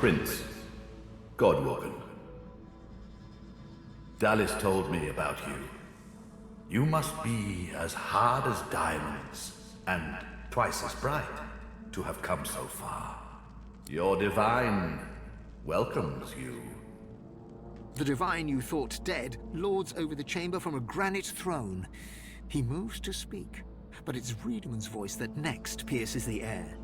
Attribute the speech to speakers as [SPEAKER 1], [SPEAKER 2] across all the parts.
[SPEAKER 1] Prince, Godwoken. Dallas told me about you. You must be as hard as diamonds, and twice as bright, to have come so far. Your divine welcomes you.
[SPEAKER 2] The divine you thought dead lords over the chamber from a granite throne. He moves to speak, but it's Wiedemann's voice that next pierces the air.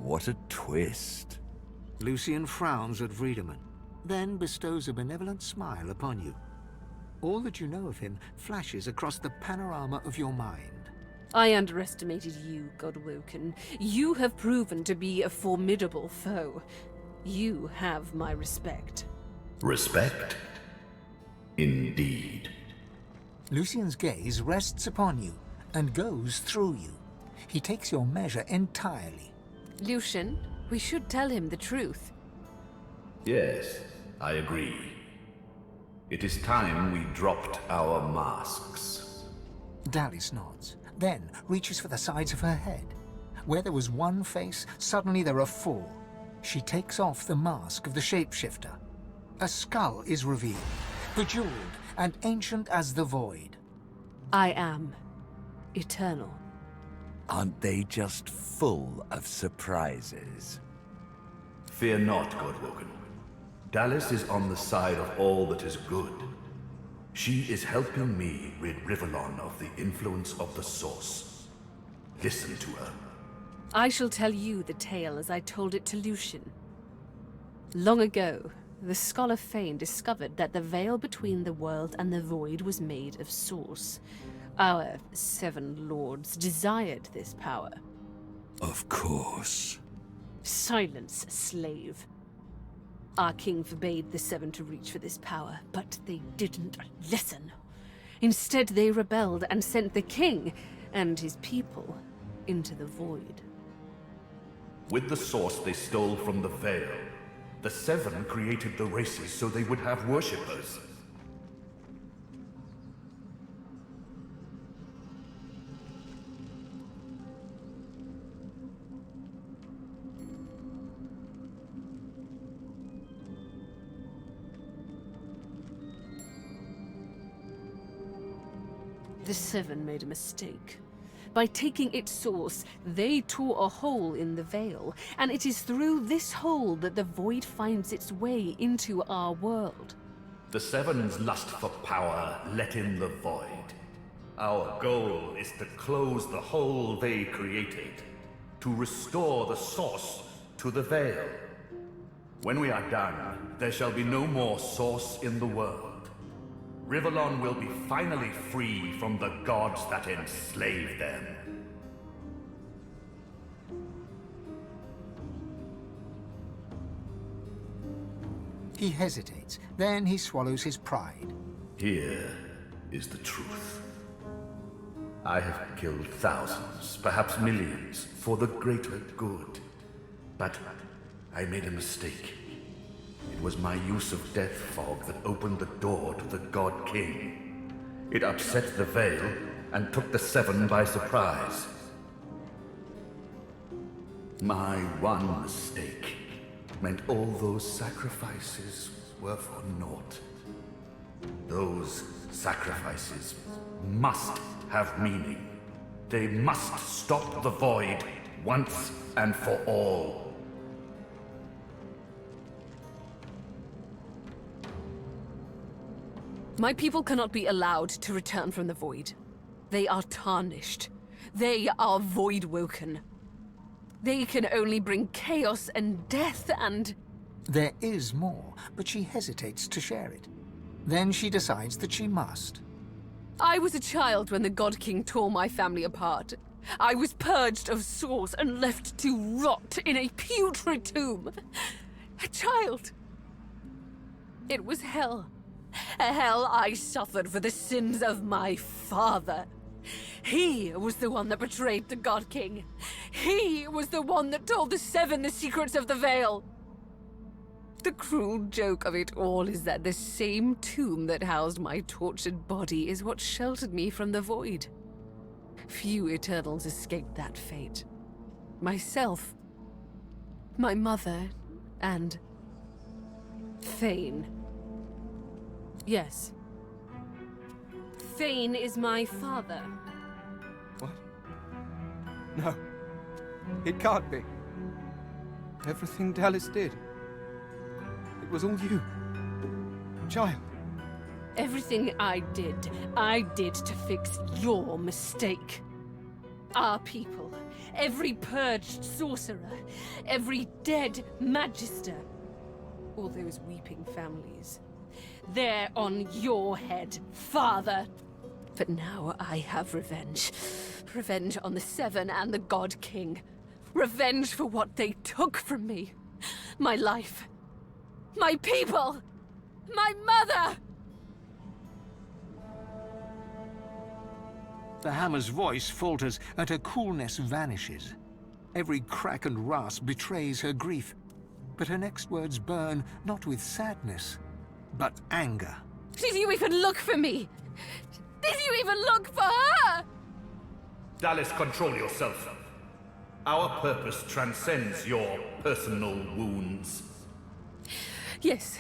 [SPEAKER 3] What a twist.
[SPEAKER 2] Lucian frowns at Wiedemann, then bestows a benevolent smile upon you. All that you know of him flashes across the panorama of your mind.
[SPEAKER 4] I underestimated you, Godwoken. You have proven to be a formidable foe. You have my respect.
[SPEAKER 1] Respect? Indeed.
[SPEAKER 2] Lucian's gaze rests upon you and goes through you. He takes your measure entirely.
[SPEAKER 4] Lucian, we should tell him the truth.
[SPEAKER 1] Yes, I agree. It is time we dropped our masks.
[SPEAKER 2] Dallas nods, then reaches for the sides of her head. Where there was one face, suddenly there are four. She takes off the mask of the shapeshifter. A skull is revealed, bejeweled and ancient as the void.
[SPEAKER 4] I am eternal.
[SPEAKER 3] Aren't they just full of surprises?
[SPEAKER 1] Fear not, Godwoken. Dallas is on the side of all that is good. She is helping me rid Rivellon of the influence of the Source. Listen to her.
[SPEAKER 4] I shall tell you the tale as I told it to Lucian. Long ago, the scholar Fane discovered that the veil between the world and the void was made of Source. Our 7 lords desired this power.
[SPEAKER 3] Of course.
[SPEAKER 4] Silence, slave. Our king forbade the 7 to reach for this power, but they didn't listen. Instead, they rebelled and sent the king and his people into the void.
[SPEAKER 1] With the Source they stole from the Veil. The 7 created the races so they would have worshippers.
[SPEAKER 4] The 7 made a mistake. By taking its source, they tore a hole in the veil, and it is through this hole that the void finds its way into our world.
[SPEAKER 1] The 7's lust for power let in the void. Our goal is to close the hole they created, to restore the Source to the veil. When we are done, there shall be no more Source in the world. Rivellon will be finally free from the gods that enslaved them.
[SPEAKER 2] He hesitates, then he swallows his pride.
[SPEAKER 1] Here is the truth. I have killed thousands, perhaps millions, for the greater good. But I made a mistake. It was my use of Death Fog that opened the door to the God King. It upset the Veil and took the 7 by surprise. My one mistake meant all those sacrifices were for naught. Those sacrifices must have meaning. They must stop the void once and for all.
[SPEAKER 4] My people cannot be allowed to return from the void. They are tarnished. They are void-woken. They can only bring chaos and death and...
[SPEAKER 2] There is more, but she hesitates to share it. Then she decides that she must.
[SPEAKER 4] I was a child when the God King tore my family apart. I was purged of Source and left to rot in a putrid tomb. A child. It was hell. A hell I suffered for the sins of my father. He was the one that betrayed the God King. He was the one that told the 7 the secrets of the Veil. The cruel joke of it all is that the same tomb that housed my tortured body is what sheltered me from the void. Few Eternals escaped that fate. Myself My mother and Thane. Yes. Thane is my father.
[SPEAKER 5] What? No. It can't be. Everything Dallas did. It was all you. Child.
[SPEAKER 4] Everything I did to fix your mistake. Our people, every purged sorcerer, every dead magister, all those weeping families. They're on your head, father. But now I have revenge. Revenge on the Seven and the God King. Revenge for what they took from me. My life. My people. My mother!
[SPEAKER 2] The hammer's voice falters and her coolness vanishes. Every crack and rasp betrays her grief. But her next words burn not with sadness, but anger.
[SPEAKER 4] Did you even look for me? Did you even look for her?
[SPEAKER 1] Dallas, control yourself. Our purpose transcends your personal wounds.
[SPEAKER 4] Yes.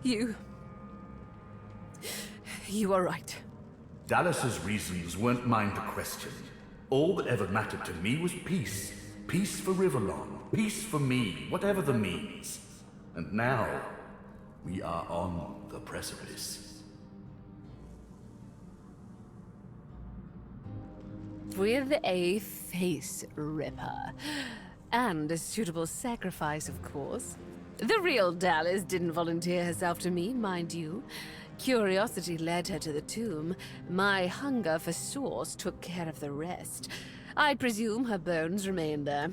[SPEAKER 4] You are right.
[SPEAKER 1] Dallas's reasons weren't mine to question. All that ever mattered to me was peace. Peace for Rivellon. Peace for me, whatever the means. And now, we are on the precipice.
[SPEAKER 4] With a face ripper. And a suitable sacrifice, of course. The real Dallas didn't volunteer herself to me, mind you. Curiosity led her to the tomb. My hunger for source took care of the rest. I presume her bones remained there.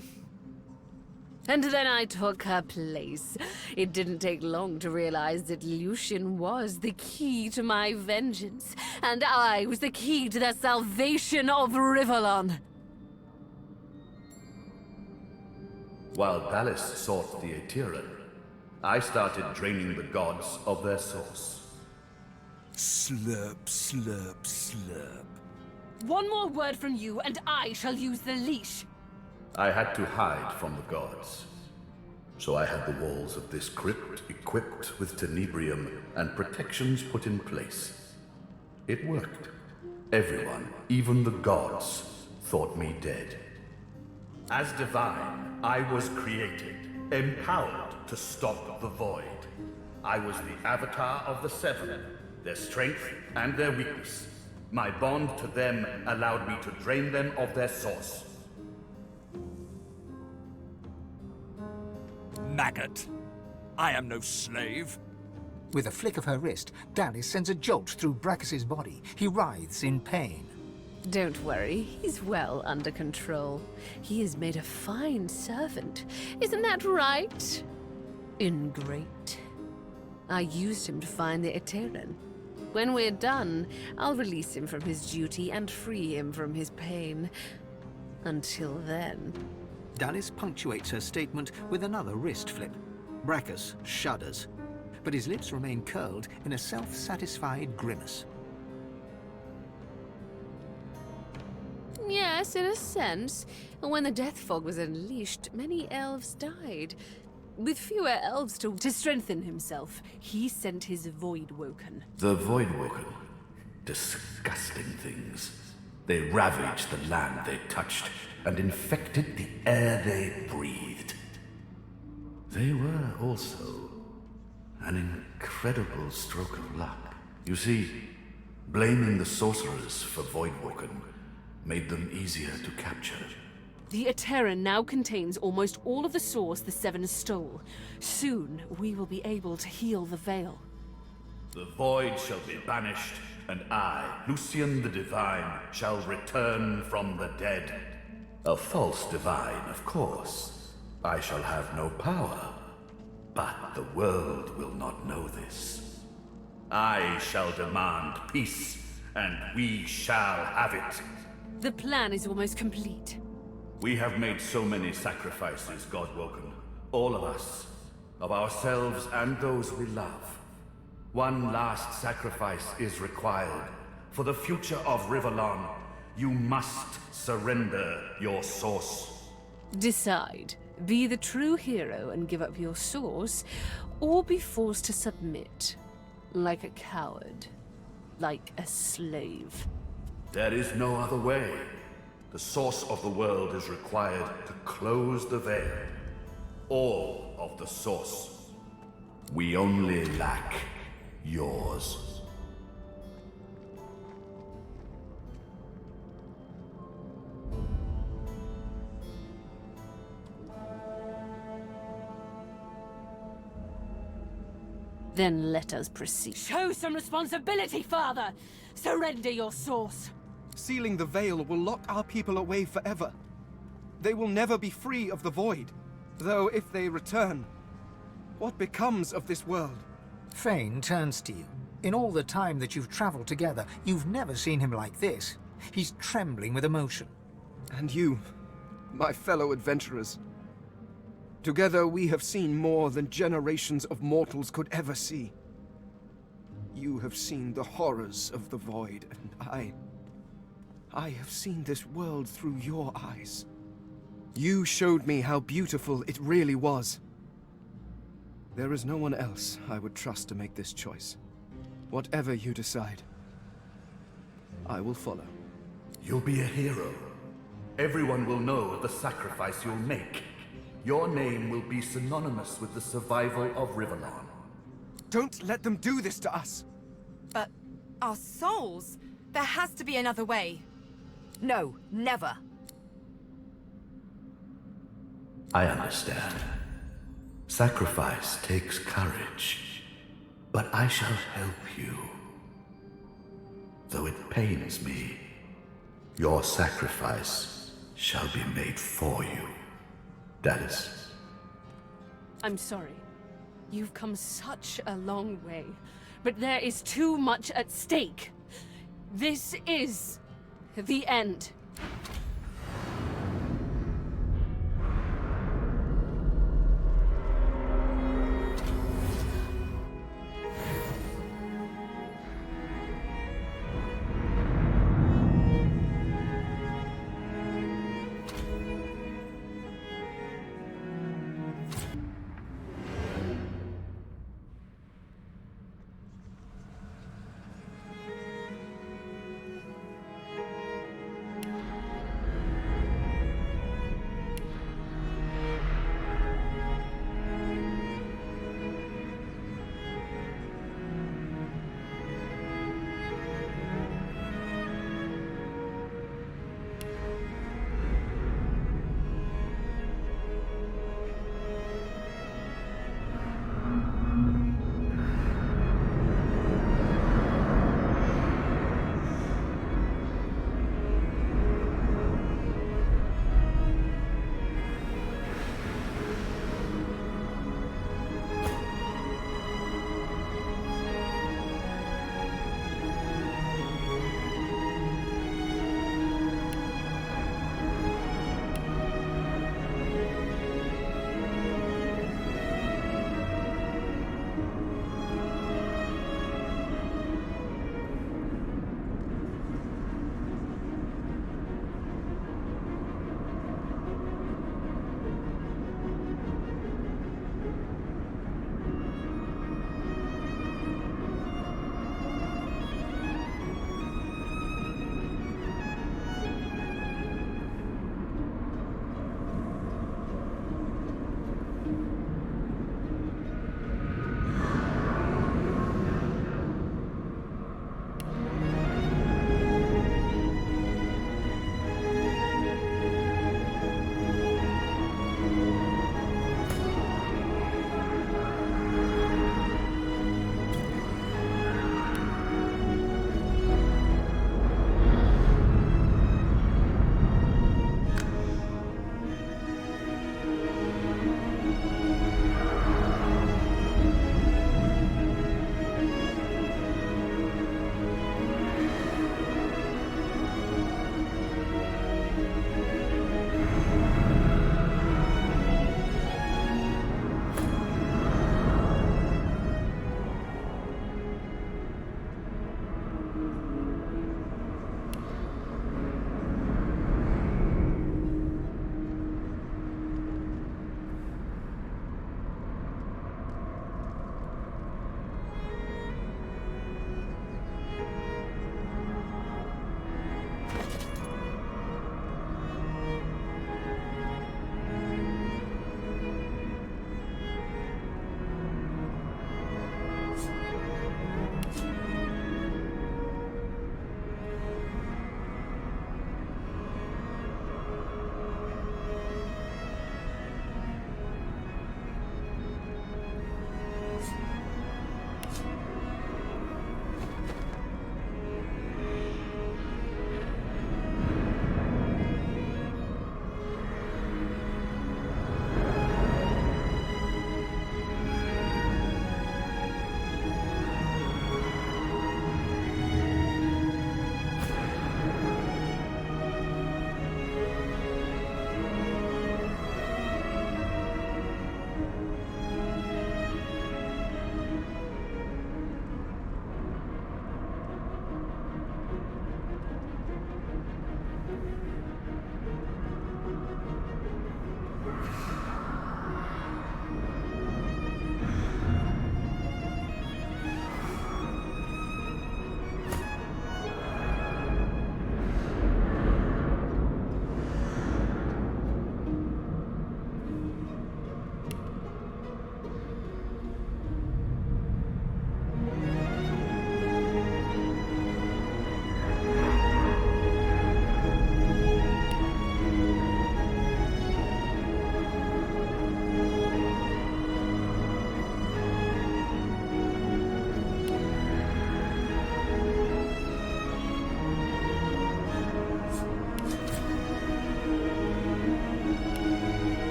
[SPEAKER 4] And then I took her place. It didn't take long to realize that Lucian was the key to my vengeance, and I was the key to the salvation of Rivellon.
[SPEAKER 1] While Dallas sought the Aetherin, I started draining the gods of their source.
[SPEAKER 3] Slurp, slurp, slurp.
[SPEAKER 4] One more word from you, and I shall use the leash.
[SPEAKER 1] I had to hide from the gods. So I had the walls of this crypt equipped with tenebrium and protections put in place. It worked. Everyone, even the gods, thought me dead. As divine, I was created, empowered to stop the void. I was the avatar of the Seven, their strength and their weakness. My bond to them allowed me to drain them of their source.
[SPEAKER 3] Maggot. I am no slave.
[SPEAKER 2] With a flick of her wrist, Dallas sends a jolt through Brachus's body. He writhes in pain.
[SPEAKER 4] Don't worry, he's well under control. He has made a fine servant. Isn't that right? Ingrate. I used him to find the Aetherin. When we're done, I'll release him from his duty and free him from his pain. Until then...
[SPEAKER 2] Dallas punctuates her statement with another wrist flip. Brachus shudders, but his lips remain curled in a self-satisfied grimace.
[SPEAKER 4] Yes, in a sense. When the death fog was unleashed, many elves died. With fewer elves to strengthen himself, he sent his Voidwoken.
[SPEAKER 1] The Voidwoken. Disgusting things. They ravaged the land they touched and infected the air they breathed. They were also an incredible stroke of luck. You see, blaming the sorcerers for Voidwoken made them easier to capture.
[SPEAKER 4] The Aetherin now contains almost all of the source the Seven stole. Soon, we will be able to heal the Veil.
[SPEAKER 1] The void shall be banished, and I, Lucian the Divine, shall return from the dead. A false divine, of course. I shall have no power, but the world will not know this. I shall demand peace, and we shall have it.
[SPEAKER 4] The plan is almost complete.
[SPEAKER 1] We have made so many sacrifices, Godwoken. All of us. Of ourselves and those we love. One last sacrifice is required. For the future of Rivellon, you must surrender your source.
[SPEAKER 4] Decide. Be the true hero and give up your source, or be forced to submit. Like a coward. Like a slave.
[SPEAKER 1] There is no other way. The source of the world is required to close the veil. All of the source. We only lack yours.
[SPEAKER 4] Then let us proceed.
[SPEAKER 6] Show some responsibility, Father! Surrender your source!
[SPEAKER 5] Sealing the veil will lock our people away forever. They will never be free of the void. Though if they return, what becomes of this world?
[SPEAKER 2] Fane turns to you. In all the time that you've traveled together, you've never seen him like this. He's trembling with emotion.
[SPEAKER 5] And you, my fellow adventurers. Together we have seen more than generations of mortals could ever see. You have seen the horrors of the void, and I have seen this world through your eyes. You showed me how beautiful it really was. There is no one else I would trust to make this choice. Whatever you decide, I will follow.
[SPEAKER 1] You'll be a hero. Everyone will know of the sacrifice you'll make. Your name will be synonymous with the survival of Rivellon.
[SPEAKER 5] Don't let them do this to us!
[SPEAKER 7] But our souls? There has to be another way.
[SPEAKER 6] No, never.
[SPEAKER 1] I understand. Sacrifice takes courage, but I shall help you. Though it pains me, your sacrifice shall be made for you. Dallas.
[SPEAKER 4] I'm sorry. You've come such a long way, but there is too much at stake. This is the end.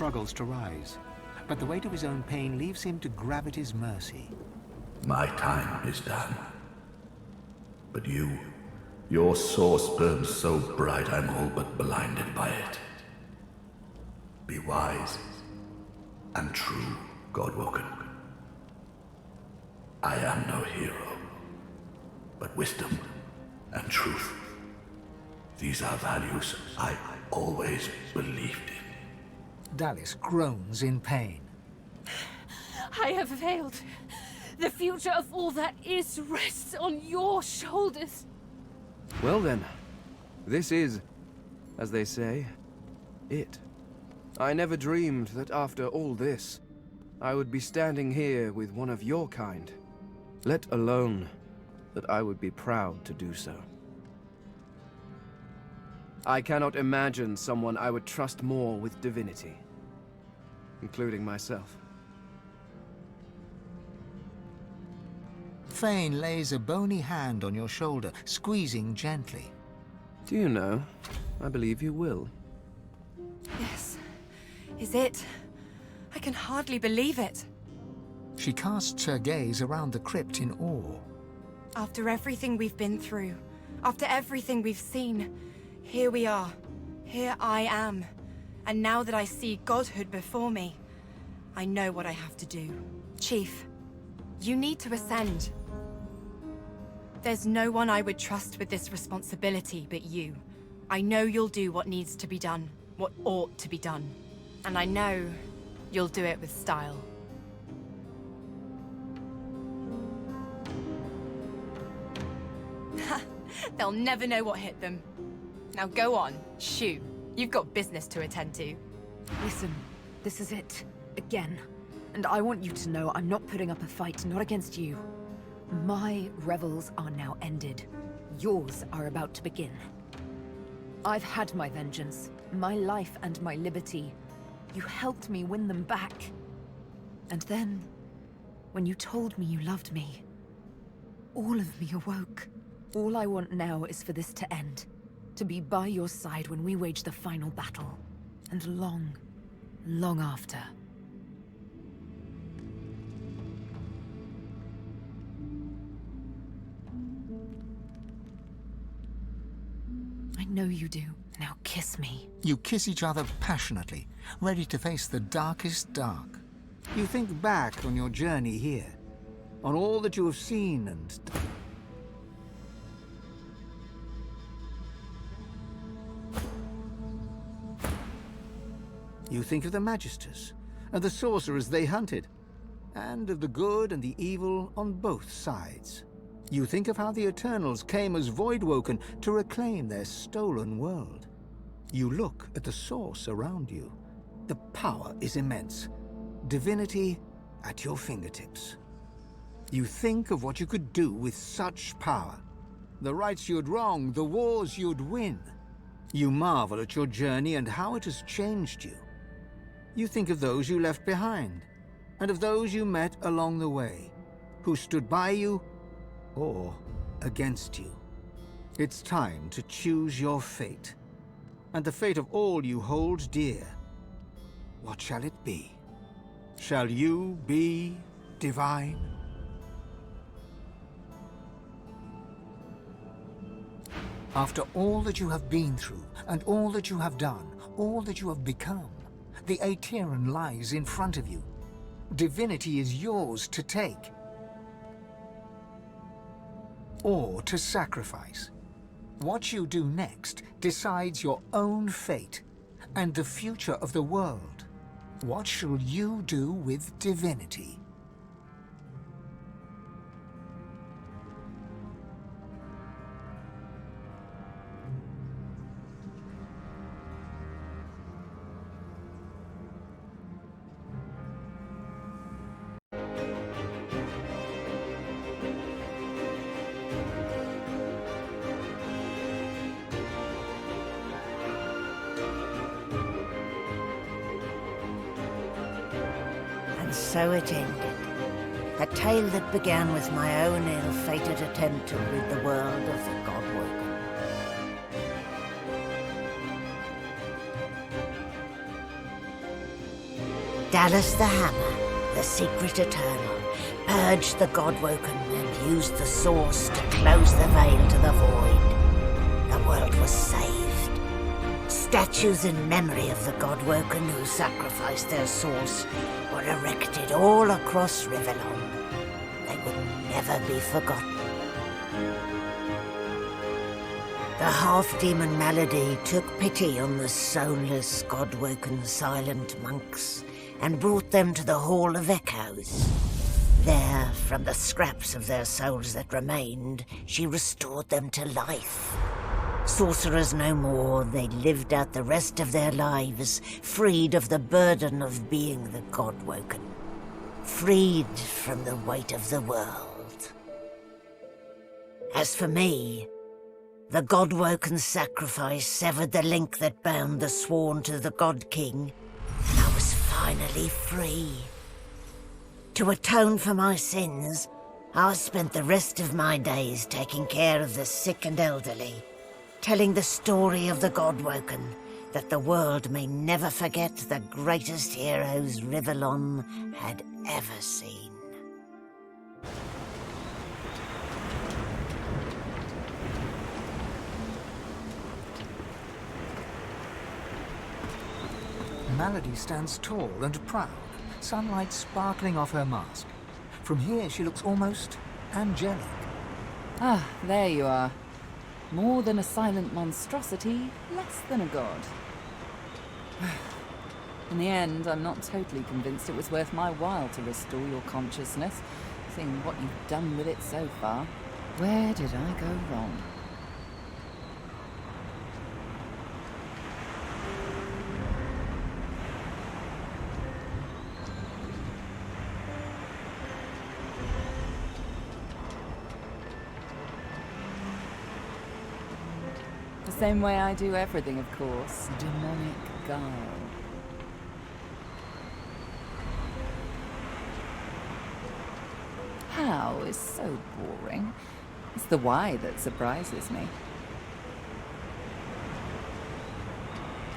[SPEAKER 2] struggles to rise, but the weight of his own pain leaves him to gravity's mercy.
[SPEAKER 1] My time is done. But your source burns so bright I'm all but blinded by it. Be wise and true, Godwoken. I am no hero, but wisdom and truth. These are values I always believed in.
[SPEAKER 2] Dallis groans in pain.
[SPEAKER 4] I have failed. The future of all that is rests on your shoulders.
[SPEAKER 5] Well then, this is, as they say, it. I never dreamed that after all this, I would be standing here with one of your kind, let alone that I would be proud to do so. I cannot imagine someone I would trust more with divinity, including myself.
[SPEAKER 2] Fane lays a bony hand on your shoulder, squeezing gently.
[SPEAKER 5] Do you know, I believe you will.
[SPEAKER 7] Yes. Is it? I can hardly believe it.
[SPEAKER 2] She casts her gaze around the crypt in awe.
[SPEAKER 7] After everything we've been through, after everything we've seen, here we are. Here I am. And now that I see godhood before me, I know what I have to do. Chief, you need to ascend. There's no one I would trust with this responsibility but you. I know you'll do what needs to be done, what ought to be done. And I know you'll do it with style. They'll never know what hit them. Now go on, shoo. You've got business to attend to.
[SPEAKER 6] Listen, this is it. Again. And I want you to know I'm not putting up a fight, not against you. My revels are now ended. Yours are about to begin. I've had my vengeance, my life and my liberty. You helped me win them back. And then, when you told me you loved me, all of me awoke. All I want now is for this to end. To be by your side when we wage the final battle. And long, long after. I know you do. Now kiss me.
[SPEAKER 2] You kiss each other passionately, ready to face the darkest dark. You think back on your journey here, on all that you have seen and done. You think of the Magisters, and the sorcerers they hunted, and of the good and the evil on both sides. You think of how the Eternals came as Voidwoken to reclaim their stolen world. You look at the source around you. The power is immense. Divinity at your fingertips. You think of what you could do with such power. The rights you'd wrong, the wars you'd win. You marvel at your journey and how it has changed you. You think of those you left behind, and of those you met along the way, who stood by you or against you. It's time to choose your fate, and the fate of all you hold dear. What shall it be? Shall you be divine? After all that you have been through, and all that you have done, all that you have become, the Aetheran lies in front of you. Divinity is yours to take. Or to sacrifice. What you do next decides your own fate, and the future of the world. What shall you do with divinity?
[SPEAKER 8] So it ended. A tale that began with my own ill-fated attempt to rid the world of the Godwoken. Dallas the Hammer, the secret eternal, purged the Godwoken and used the Source to close the veil to the void. The world was saved. Statues in memory of the Godwoken who sacrificed their Source were erected all across Rivellon. They would never be forgotten. The half-demon Malady took pity on the soulless, God-woken silent monks and brought them to the Hall of Echoes. There, from the scraps of their souls that remained, she restored them to life. Sorcerers no more, they lived out the rest of their lives, freed of the burden of being the God-woken, freed from the weight of the world. As for me, the God-woken sacrifice severed the link that bound the Sworn to the God King, and I was finally free. To atone for my sins, I spent the rest of my days taking care of the sick and elderly, telling the story of the God-woken, that the world may never forget the greatest heroes Rivellon had ever seen.
[SPEAKER 2] Malady stands tall and proud, sunlight sparkling off her mask. From here, she looks almost angelic.
[SPEAKER 9] Ah, there you are. More than a silent monstrosity, less than a god. In the end, I'm not totally convinced it was worth my while to restore your consciousness, seeing what you've done with it so far. Where did I go wrong? The same way I do everything, of course. Demonic guile. How is so boring. It's the why that surprises me.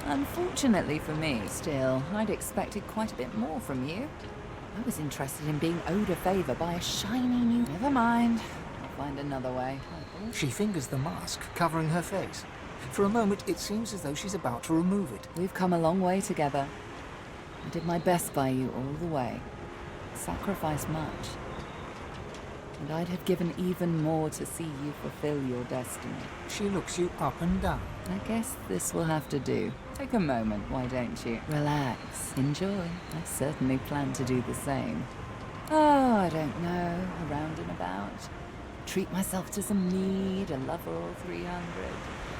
[SPEAKER 9] Unfortunately for me, still, I'd expected quite a bit more from you. I was interested in being owed a favor by a shiny new... Never mind. I'll find another way.
[SPEAKER 2] She fingers the mask, covering her face. For a moment, it seems as though she's about to remove it.
[SPEAKER 9] We've come a long way together. I did my best by you all the way. Sacrificed much. And I'd have given even more to see you fulfill your destiny.
[SPEAKER 2] She looks you up and down.
[SPEAKER 9] I guess this will have to do. Take a moment, why don't you? Relax, enjoy. I certainly plan to do the same. Oh, I don't know, around and about. Treat myself to some mead, a level 300.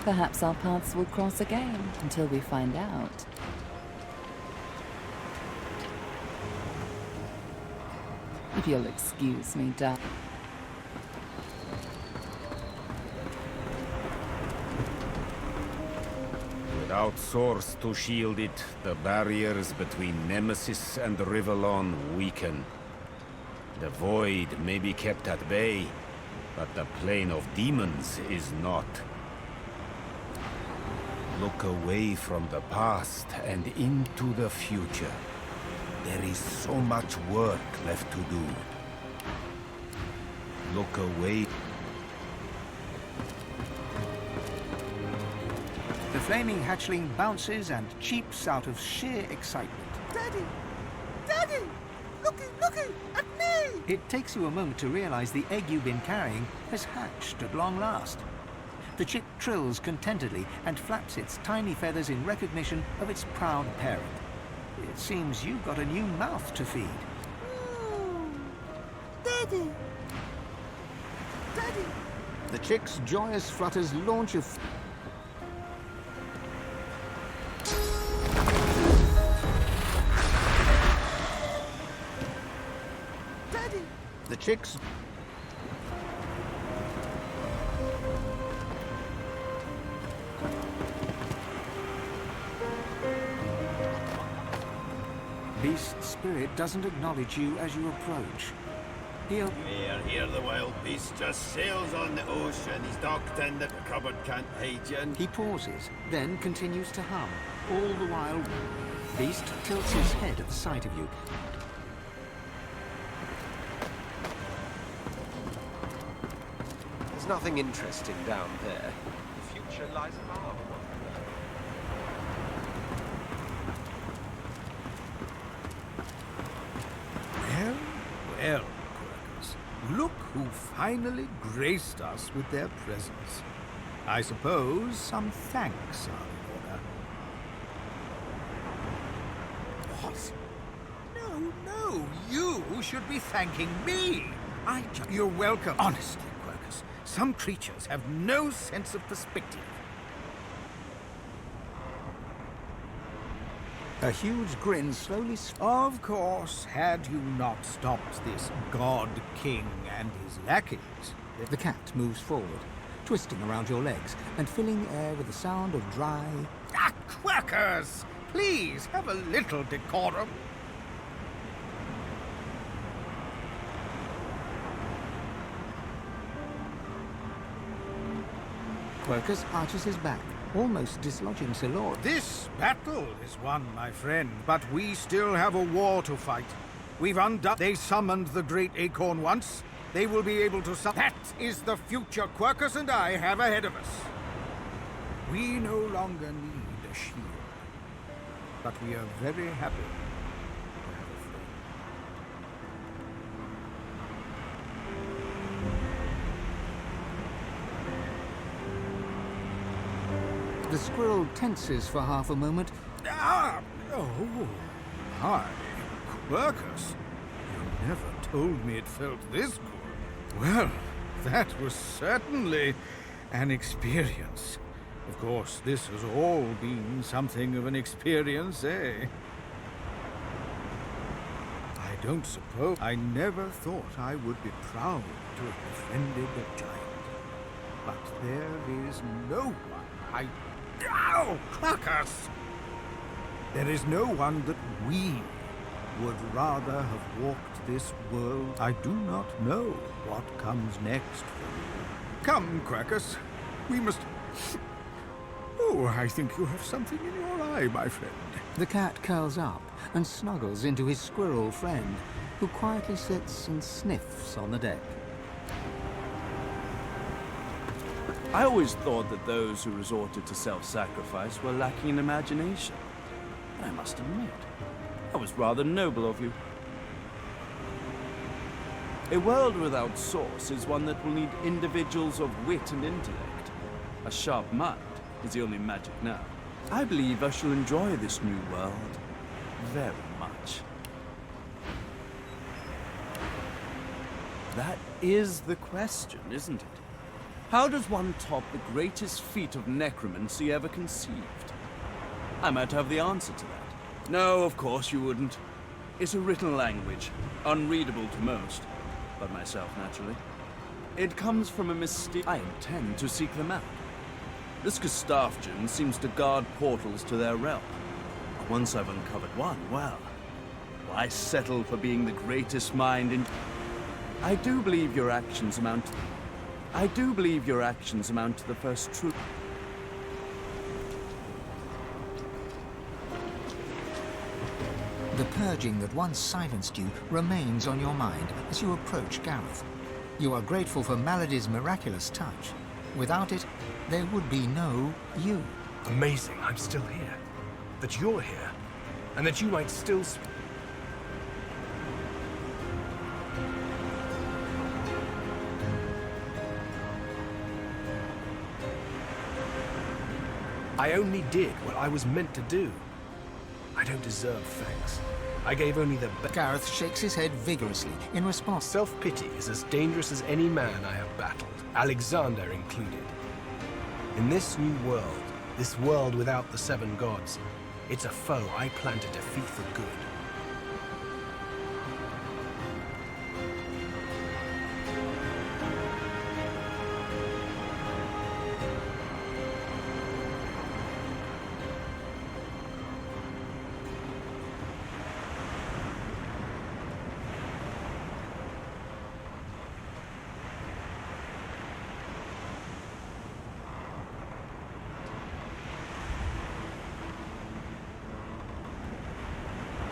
[SPEAKER 9] Perhaps our paths will cross again, until we find out. If you'll excuse me, darling.
[SPEAKER 10] Without Source to shield it, the barriers between Nemesis and Rivellon weaken. The Void may be kept at bay, but the plane of demons is not. Look away from the past and into the future. There is so much work left to do. Look away.
[SPEAKER 2] The flaming hatchling bounces and cheeps out of sheer excitement.
[SPEAKER 11] Daddy! Daddy! Looky at me!
[SPEAKER 2] It takes you a moment to realize the egg you've been carrying has hatched at long last. The chick trills contentedly and flaps its tiny feathers in recognition of its proud parent. It seems you've got a new mouth to feed.
[SPEAKER 11] Daddy! Daddy!
[SPEAKER 2] The chick's joyous flutters launch a...
[SPEAKER 11] Daddy!
[SPEAKER 2] The chick's... Beast Spirit doesn't acknowledge you as you approach. He'll...
[SPEAKER 12] Here the wild beast just sails on the ocean. He's docked in that the cupboard can't hide you in.
[SPEAKER 2] He pauses, then continues to hum, all the while Beast tilts his head at the sight of you.
[SPEAKER 13] There's nothing interesting down there. The future lies far.
[SPEAKER 14] Well, well, Quirkers. Look who finally graced us with their presence. I suppose some thanks are in order. What? No, you should be thanking me. You're welcome. Honestly, Quirkers, some creatures have no sense of perspective.
[SPEAKER 2] A huge grin slowly...
[SPEAKER 14] Of course, had you not stopped this God King and his lackeys...
[SPEAKER 2] The cat moves forward, twisting around your legs and filling the air with the sound of dry...
[SPEAKER 14] Ah, Quirkers! Please, have a little decorum.
[SPEAKER 2] Quirkers arches his back, almost dislodging Silora.
[SPEAKER 14] This battle is won, my friend, but we still have a war to fight. We've undone... They summoned the Great Acorn once. They will be able to That is the future Quirkers and I have ahead of us. We no longer need a shield, but we are very happy to have a friend.
[SPEAKER 2] The squirrel tenses for half a moment.
[SPEAKER 14] Ah! Oh, hi, Quirkers. You never told me it felt this good. Well, that was certainly an experience. Of course, this has all been something of an experience, eh? I don't suppose... I never thought I would be proud to have befriended a giant. But there is no one Ow! Quirkers! There is no one that we would rather have walked this world. I do not know what comes next for you. Come, Quirkers. We must... Oh, I think you have something in your eye, my friend.
[SPEAKER 2] The cat curls up and snuggles into his squirrel friend, who quietly sits and sniffs on the deck.
[SPEAKER 15] I always thought that those who resorted to self-sacrifice were lacking in imagination. I must admit, that was rather noble of you. A world without source is one that will need individuals of wit and intellect. A sharp mind is the only magic now. I believe I shall enjoy this new world very much. That is the question, isn't it? How does one top the greatest feat of necromancy ever conceived? I might have the answer to that. No, of course you wouldn't. It's a written language, unreadable to most, but myself naturally. It comes from a mystique. I intend to seek them out. This Gustafjan seems to guard portals to their realm. Once I've uncovered one, well, why settle for being the greatest mind in... I do believe your actions amount to the first truth.
[SPEAKER 2] The purging that once silenced you remains on your mind as you approach Gareth. You are grateful for Malady's miraculous touch. Without it, there would be no you.
[SPEAKER 16] Amazing I'm still here. That you're here. And that you might still... I only did what I was meant to do. I don't deserve thanks. I gave only the best.
[SPEAKER 2] Gareth shakes his head vigorously in response.
[SPEAKER 16] Self-pity is as dangerous as any man I have battled, Alexander included. In this new world, this world without the seven gods, it's a foe I plan to defeat for good.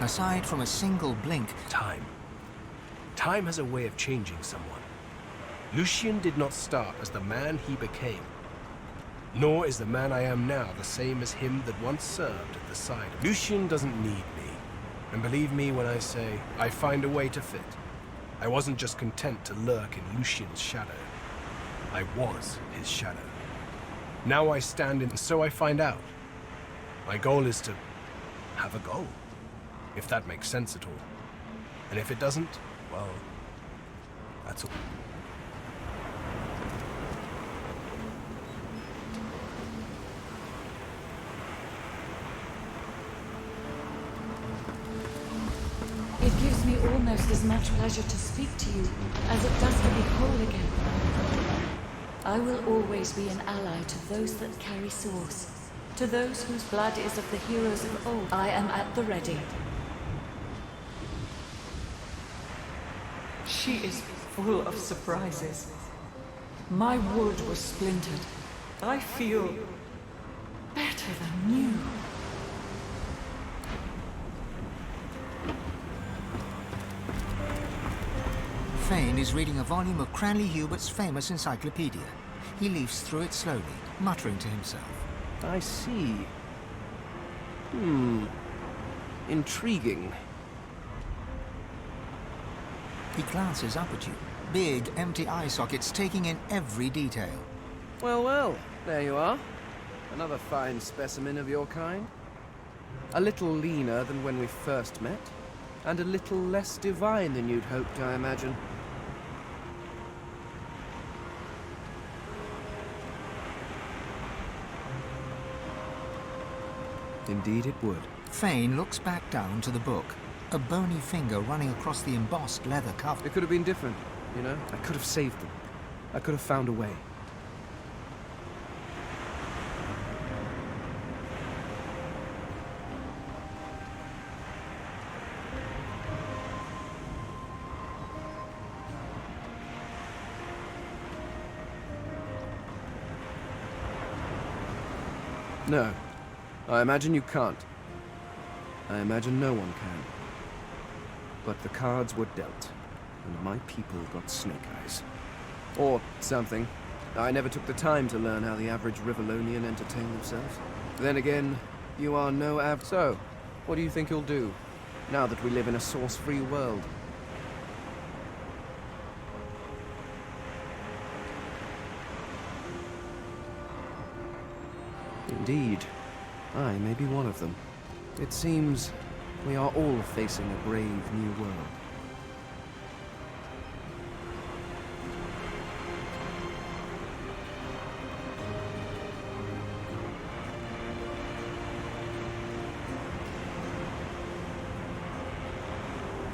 [SPEAKER 2] Aside from a single blink,
[SPEAKER 16] Time. Time has a way of changing someone. Lucian did not start as the man he became. Nor is the man I am now the same as him that once served at the side of Lucian doesn't need me. And believe me when I say, I find a way to fit. I wasn't just content to lurk in Lucian's shadow. I was his shadow. Now I stand in, so I find out. My goal is to have a goal. If that makes sense at all. And if it doesn't, well, that's all.
[SPEAKER 17] It gives me almost as much pleasure to speak to you as it does to be whole again. I will always be an ally to those that carry swords, to those whose blood is of the heroes of old. I am at the ready.
[SPEAKER 18] She is full of surprises. My wood was splintered. I feel better than new.
[SPEAKER 2] Fane is reading a volume of Cranley Hubert's famous encyclopedia. He leafs through it slowly, muttering to himself.
[SPEAKER 5] I see. Intriguing.
[SPEAKER 2] He glances up at you, big, empty eye sockets taking in every detail.
[SPEAKER 5] Well, well, there you are. Another fine specimen of your kind. A little leaner than when we first met, and a little less divine than you'd hoped, I imagine. Indeed it would.
[SPEAKER 2] Fane looks back down to the book, a bony finger running across the embossed leather cover.
[SPEAKER 5] It could have been different, you know? I could have saved them. I could have found a way. No. I imagine you can't. I imagine no one can. But the cards were dealt, and my people got snake eyes. Or something. I never took the time to learn how the average Rivellonian entertained themselves. Then again, you are no So, what do you think you'll do, now that we live in a source-free world? Indeed. I may be one of them. It seems we are all facing a brave new world.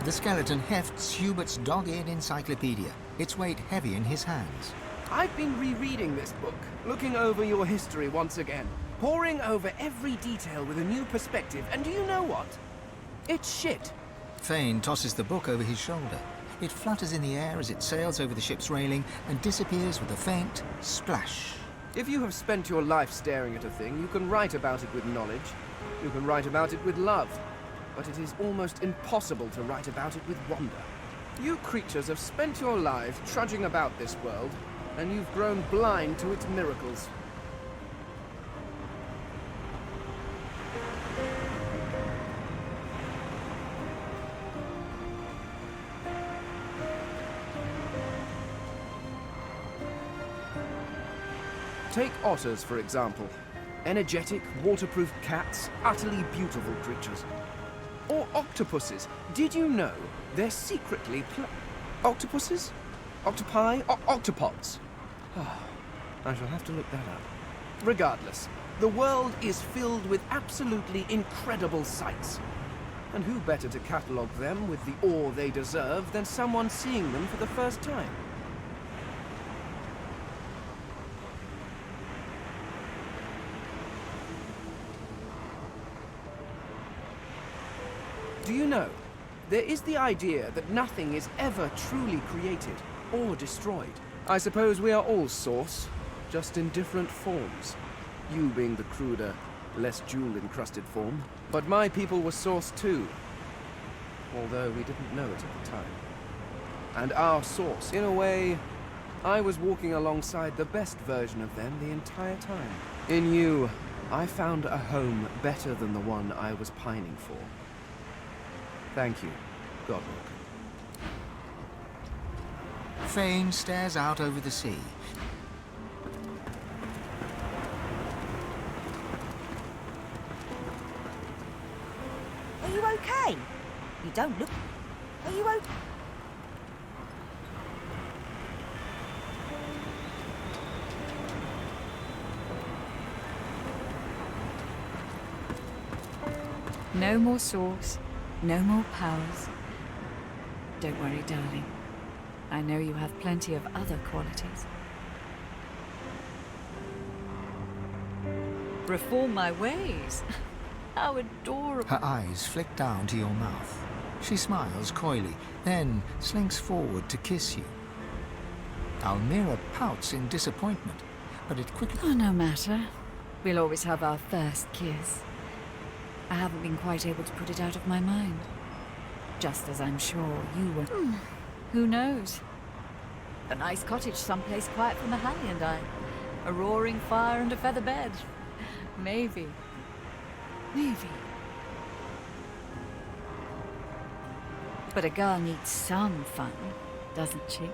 [SPEAKER 2] The skeleton hefts Hubert's dog-eared encyclopedia, its weight heavy in his hands.
[SPEAKER 5] I've been rereading this book, looking over your history once again, poring over every detail with a new perspective, and do you know what? It's shit.
[SPEAKER 2] Fane tosses the book over his shoulder. It flutters in the air as it sails over the ship's railing and disappears with a faint splash.
[SPEAKER 5] If you have spent your life staring at a thing, you can write about it with knowledge. You can write about it with love. But it is almost impossible to write about it with wonder. You creatures have spent your lives trudging about this world, and you've grown blind to its miracles. Take otters, for example. Energetic, waterproof cats, utterly beautiful creatures. Or octopuses. Did you know they're secretly octopuses? Octopi? Octopods. I shall have to look that up. Regardless, the world is filled with absolutely incredible sights. And who better to catalogue them with the awe they deserve than someone seeing them for the first time? Do you know, there is the idea that nothing is ever truly created or destroyed. I suppose we are all Source, just in different forms. You being the cruder, less jewel-encrusted form. But my people were Source too. although we didn't know it at the time. And our source, in a way, I was walking alongside the best version of them the entire time. In you, I found a home better than the one I was pining for. Thank you, Godwalker.
[SPEAKER 2] Fane stares out over the sea.
[SPEAKER 19] Are you okay? You don't look... Are you okay?
[SPEAKER 17] No more source, no more powers. Don't worry, darling. I know you have plenty of other qualities. Reform my ways. How adorable.
[SPEAKER 2] Her eyes flick down to your mouth. She smiles coyly, then slinks forward to kiss you. Almira pouts in disappointment, but it quickly...
[SPEAKER 17] Oh, no matter. We'll always have our first kiss. I haven't been quite able to put it out of my mind. Just as I'm sure you were. Who knows? A nice cottage someplace quiet for Mahali and I. A roaring fire and a feather bed. Maybe. Maybe. But a girl needs some fun, doesn't she?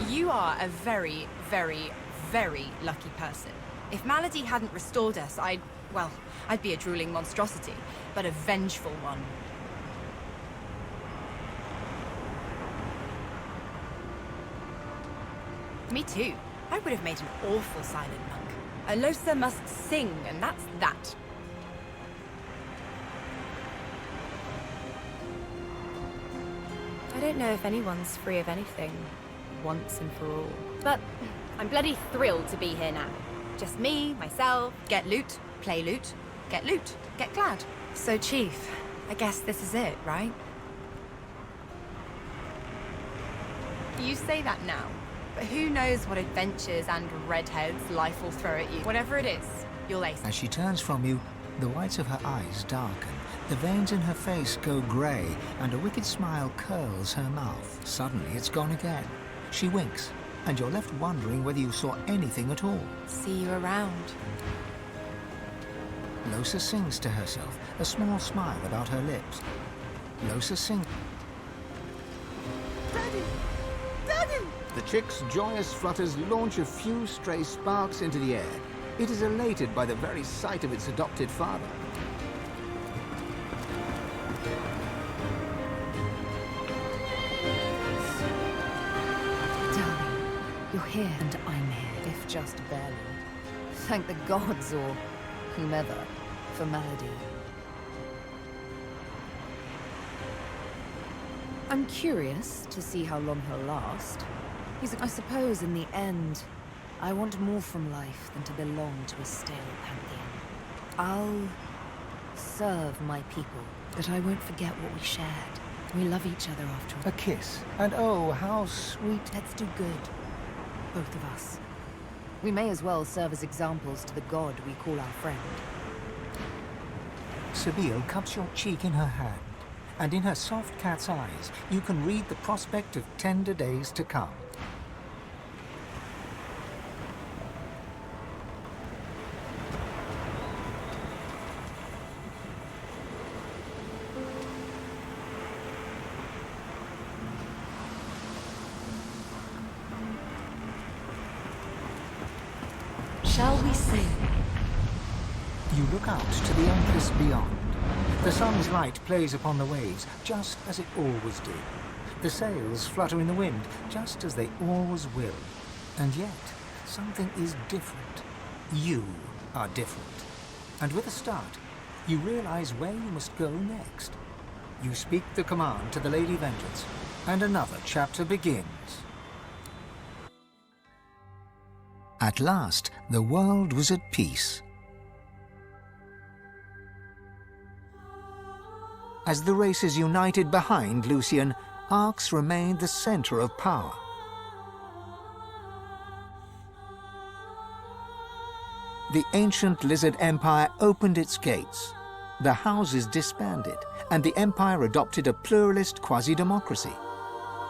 [SPEAKER 7] You are a very, very, very lucky person. If Malady hadn't restored us, I'd be a drooling monstrosity, but a vengeful one. Me too. I would have made an awful silent monk. Alosa must sing, and that's that. I don't know if anyone's free of anything, once and for all. But I'm bloody thrilled to be here now. Just me, myself, get loot, play loot, get glad. So, Chief, I guess this is it, right? You say that now, but who knows what adventures and redheads life will throw at you. Whatever it is, you'll ace it.
[SPEAKER 2] As she turns from you, the whites of her eyes darken. The veins in her face go grey, and a wicked smile curls her mouth. Suddenly, it's gone again. She winks, and you're left wondering whether you saw anything at all.
[SPEAKER 7] See you around.
[SPEAKER 2] Losa sings to herself, a small smile about her lips. Losa sings.
[SPEAKER 11] Daddy! Daddy!
[SPEAKER 14] The chick's joyous flutters launch a few stray sparks into the air. It is elated by the very sight of its adopted father.
[SPEAKER 6] You're here, and I'm here, if just barely. Thank the gods, or whomever, for Malady. I'm curious to see how long he'll last. I suppose in the end, I want more from life than to belong to a stale pantheon. I'll serve my people, but I won't forget what we shared. We love each other after all.
[SPEAKER 2] A kiss, and oh, how sweet.
[SPEAKER 6] Let's do good. Both of us. We may as well serve as examples to the god we call our friend.
[SPEAKER 2] Sabille cups your cheek in her hand, and in her soft cat's eyes, you can read the prospect of tender days to come.
[SPEAKER 17] Shall we sail?
[SPEAKER 2] You look out to the endless beyond. The sun's light plays upon the waves, just as it always did. The sails flutter in the wind, just as they always will. And yet, something is different. You are different. And with a start, you realize where you must go next. You speak the command to the Lady Vengeance, and another chapter begins. At last, the world was at peace. As the races united behind Lucian, Arx remained the center of power. The ancient Lizard Empire opened its gates. The houses disbanded, and the Empire adopted a pluralist quasi-democracy.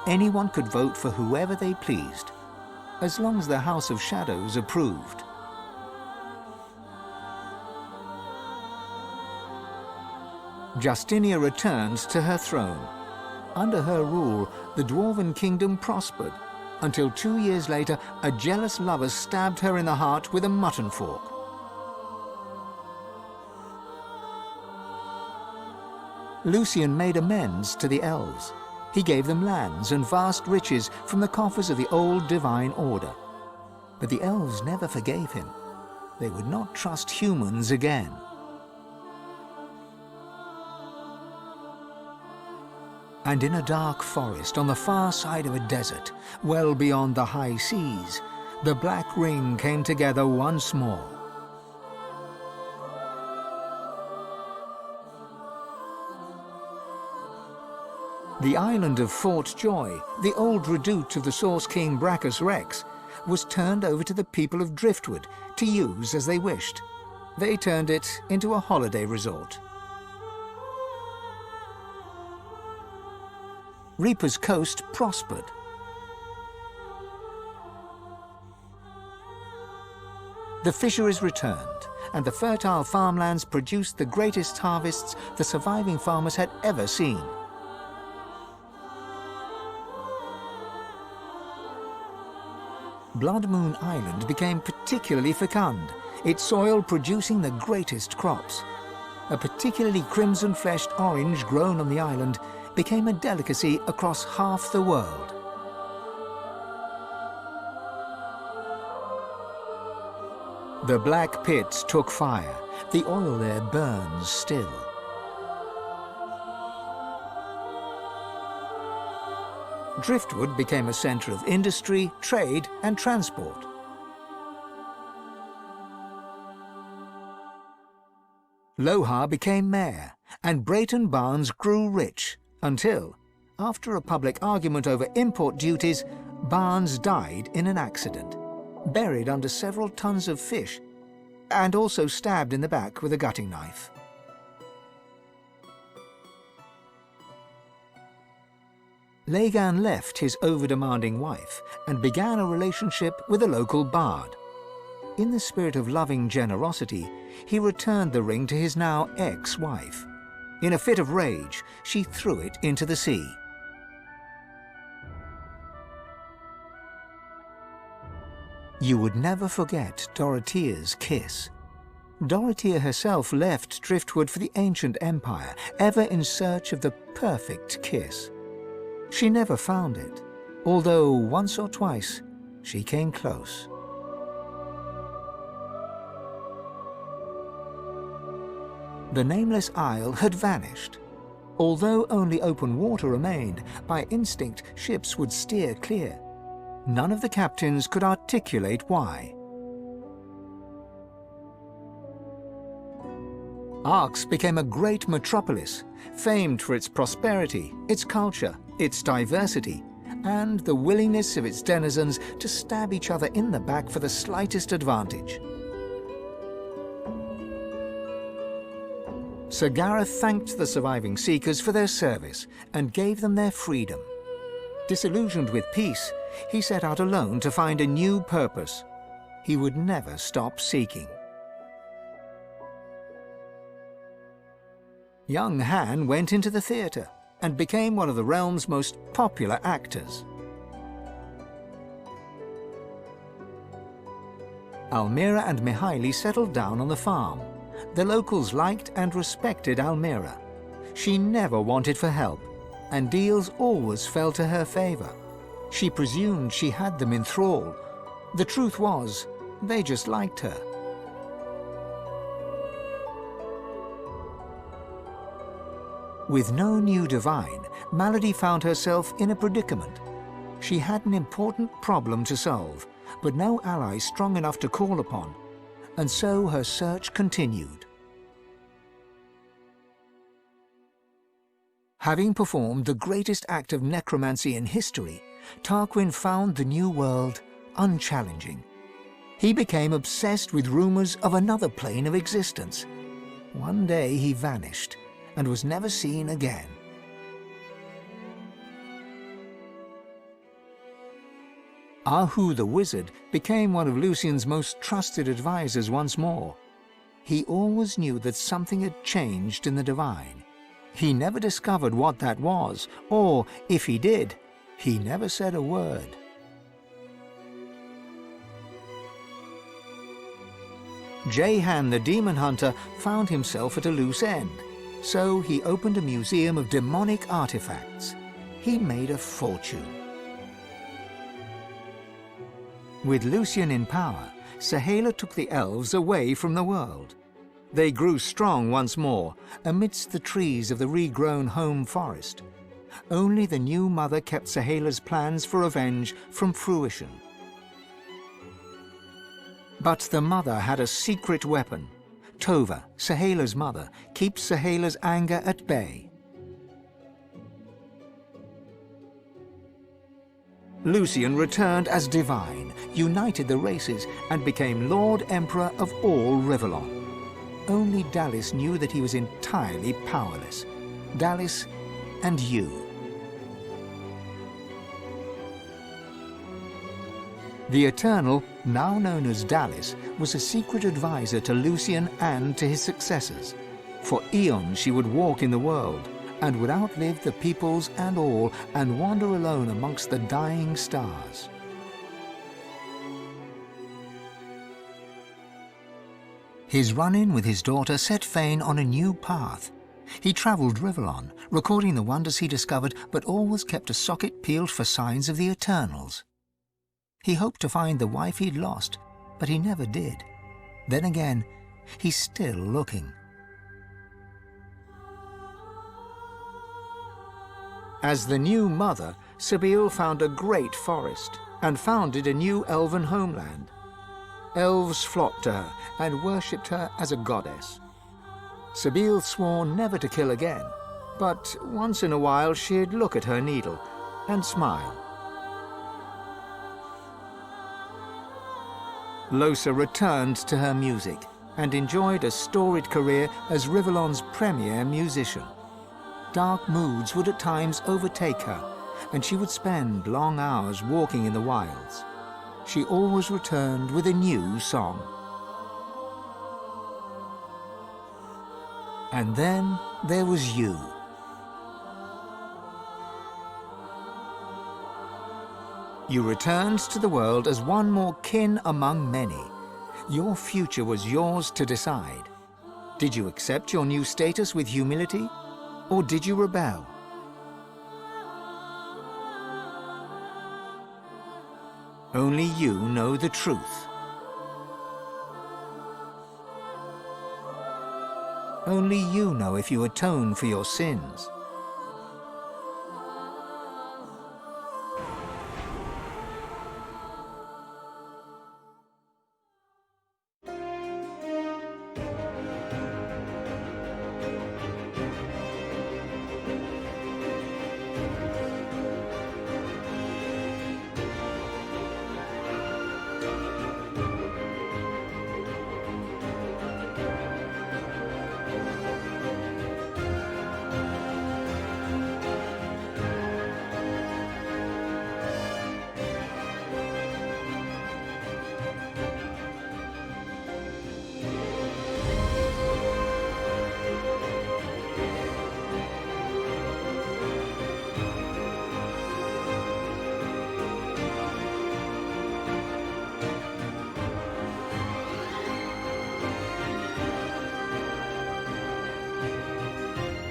[SPEAKER 2] Anyone could vote for whoever they pleased, as long as the House of Shadows approved. Justinia returns to her throne. Under her rule, the Dwarven kingdom prospered, until 2 years later, a jealous lover stabbed her in the heart with a mutton fork. Lucian made amends to the elves. He gave them lands and vast riches from the coffers of the old divine order. But the elves never forgave him. They would not trust humans again. And in a dark forest on the far side of a desert, well beyond the high seas, the Black Ring came together once more. The island of Fort Joy, the old redoubt of the Source King Brachus Rex, was turned over to the people of Driftwood to use as they wished. They turned it into a holiday resort. Reaper's Coast prospered. The fisheries returned, and the fertile farmlands produced the greatest harvests the surviving farmers had ever seen. Blood Moon Island became particularly fecund, its soil producing the greatest crops. A particularly crimson-fleshed orange grown on the island became a delicacy across half the world. The black pits took fire. The oil there burns still. Driftwood became a center of industry, trade, and transport. Lohar became mayor, and Brayton Barnes grew rich, until, after a public argument over import duties, Barnes died in an accident, buried under several tons of fish, and also stabbed in the back with a gutting knife. Lagan left his over-demanding wife and began a relationship with a local bard. In the spirit of loving generosity, he returned the ring to his now ex-wife. In a fit of rage, she threw it into the sea. You would never forget Dorothea's kiss. Dorothea herself left Driftwood for the ancient empire, ever in search of the perfect kiss. She never found it, although once or twice she came close. The nameless isle had vanished. Although only open water remained, by instinct ships would steer clear. None of the captains could articulate why. Arx became a great metropolis, famed for its prosperity, its culture, its diversity, and the willingness of its denizens to stab each other in the back for the slightest advantage. Sir Gareth thanked the surviving Seekers for their service and gave them their freedom. Disillusioned with peace, he set out alone to find a new purpose. He would never stop seeking. Young Han went into the theatre and became one of the realm's most popular actors. Almira and Mihaly settled down on the farm. The locals liked and respected Almira. She never wanted for help. and deals always fell to her favor. She presumed she had them in thrall. The truth was, they just liked her. With no new divine, Malady found herself in a predicament. She had an important problem to solve, but no ally strong enough to call upon, and so her search continued. Having performed the greatest act of necromancy in history, Tarquin found the new world unchallenging. He became obsessed with rumors of another plane of existence. One day he vanished and was never seen again. Ahu the wizard became one of Lucian's most trusted advisors once more. He always knew that something had changed in the divine. He never discovered what that was, or, if he did, he never said a word. Jehan the demon hunter found himself at a loose end, so he opened a museum of demonic artifacts. He made a fortune. With Lucian in power, Sahala took the elves away from the world. They grew strong once more, amidst the trees of the regrown home forest. Only the new mother kept Sahala's plans for revenge from fruition. But the mother had a secret weapon. Tova, Sahala's mother, keeps Sahala's anger at bay. Lucian returned as divine, united the races, and became Lord Emperor of all Rivellon. Only Dallis knew that he was entirely powerless. Dallis and you. The Eternal, now known as Dallis, was a secret advisor to Lucian and to his successors. For eons she would walk in the world, and would outlive the peoples and all, and wander alone amongst the dying stars. His run-in with his daughter set Fane on a new path. He travelled Rivellon, recording the wonders he discovered, but always kept a socket peeled for signs of the Eternals. He hoped to find the wife he'd lost, but he never did. Then again, he's still looking. As the new mother, Sabine found a great forest and founded a new elven homeland. Elves flocked to her and worshipped her as a goddess. Sabine swore never to kill again, but once in a while she'd look at her needle and smile. Losa returned to her music and enjoyed a storied career as Rivellon's premier musician. Dark moods would at times overtake her, and she would spend long hours walking in the wilds. She always returned with a new song. And then there was you. You returned to the world as one more kin among many. Your future was yours to decide. Did you accept your new status with humility, or did you rebel? Only you know the truth. Only you know if you atone for your sins.